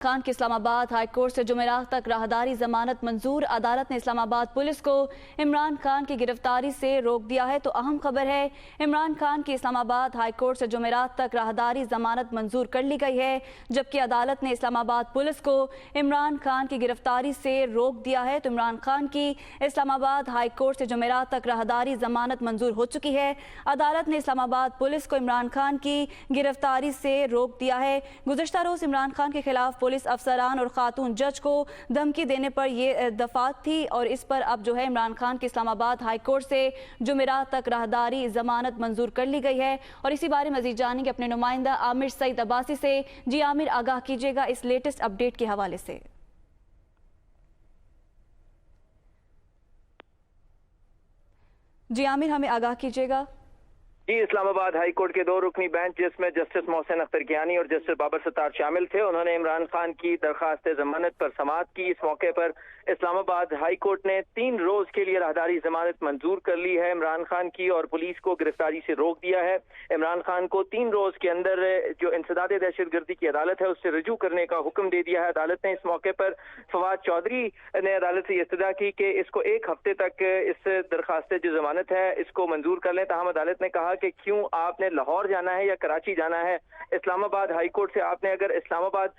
खान की Islamabad high court से जुमेरात तक राहदारी जमानत मंजूर। अदालत ने इस्लामाबाद पुलिस को इमरान खान की गिरफ्तारी से रोक दिया है। तो अहम खबर है, इमरान खान की इस्लामाबाद हाई कोर्ट से जुमेरात तक राहदारी जमानत मंजूर कर ली गई है, जबकि अदालत ने इस्लामाबाद पुलिस को इमरान खान की गिरफ्तारी से रोक दिया है। तो इमरान खान की इस्लामाबाद हाई कोर्ट से जुमेरात तक राहदारी जमानत मंजूर हो चुकी है। अदालत ने इस्लामाबाद पुलिस को इमरान खान की गिरफ्तारी से रोक दिया है। गुज़श्ता रोज इमरान खान के खिलाफ पुलिस अफसरान और खातून जज को धमकी देने पर यह दफात थी और इस पर अब जो है इमरान खान की इस्लामाबाद हाई कोर्ट से जुमेरात तक राहदारी जमानत मंजूर कर ली गई है। और इसी बारे में मजीद जानेंगे अपने नुमाइंदा आमिर सईद अब्बासी से। जी आमिर, आगाह कीजिएगा इस लेटेस्ट अपडेट के हवाले से। जी आमिर, हमें आगाह कीजिएगा। जी, इस्लामाबाद हाई कोर्ट के 2 रुकनी बेंच जिसमें जस्टिस मोहसिन अख्तर कियानी और जस्टिस बाबर सत्तार शामिल थे, उन्होंने इमरान खान की दरखास्त जमानत पर समाअत की। इस मौके पर इस्लामाबाद हाई कोर्ट ने 3 रोज के लिए राहदारी जमानत मंजूर कर ली है इमरान खान की और पुलिस को गिरफ्तारी से रोक दिया है। इमरान खान को 3 रोज के अंदर जो इंसदाद दहशतगर्दी की अदालत है उससे रुजू करने का हुक्म दे दिया है अदालत ने। इस मौके पर फवाद चौधरी ने अदालत से इस्तदा की कि इसको 1 हफ्ते तक इस दरखास्त जो जमानत है इसको मंजूर कर लें। ताहम अदालत ने कहा कि क्यों आपने लाहौर जाना है या कराची जाना है, इस्लामाबाद हाई कोर्ट से आपने अगर इस्लामाबाद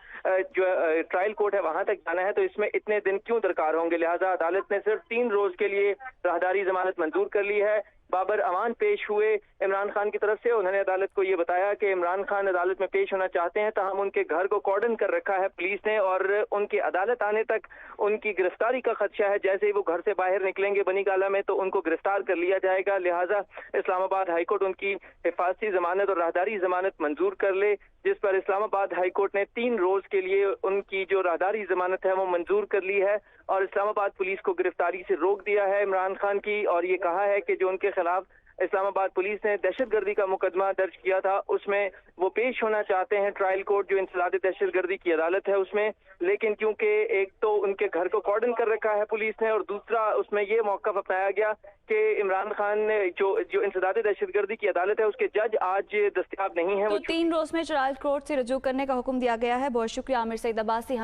जो ट्रायल कोर्ट है वहां तक जाना है तो इसमें इतने दिन क्यों दरकार होंगे। लिहाजा अदालत ने सिर्फ 3 रोज के लिए राहदारी जमानत मंजूर कर ली है। बाबर अमान पेश हुए इमरान खान की तरफ से, उन्होंने अदालत को ये बताया कि इमरान खान अदालत में पेश होना चाहते हैं, ताहम उनके घर को कॉर्डन कर रखा है पुलिस ने और उनकी अदालत आने तक उनकी गिरफ्तारी का खदशा है। जैसे ही वो घर से बाहर निकलेंगे बनी गाला में तो उनको गिरफ्तार कर लिया जाएगा। लिहाजा इस्लामाबाद हाईकोर्ट उनकी हिफाजती जमानत और राहदारी जमानत मंजूर कर ले, जिस पर इस्लामाबाद हाईकोर्ट ने 3 रोज के लिए उनकी जो राहदारी जमानत है वो मंजूर कर ली है और इस्लामाबाद पुलिस को गिरफ्तारी से रोक दिया है इमरान खान की। और ये कहा है कि जो उनके खिलाफ इस्लामाबाद पुलिस ने दहशतगर्दी का मुकदमा दर्ज किया था उसमें वो पेश होना चाहते हैं ट्रायल कोर्ट जो इंसदाद दहशतगर्दी की अदालत है उसमें, लेकिन क्योंकि एक तो उनके घर को कॉर्डन कर रखा है पुलिस ने और दूसरा उसमें ये मौका अपनाया गया कि इमरान खान ने जो इंसदाद दहशतगर्दी की अदालत है उसके जज आज दस्तयाब नहीं है। तो 3 रोज में ट्रायल कोर्ट से रुजू करने का हुक्म दिया गया है। बहुत शुक्रिया आमिर सईद अब्बासी।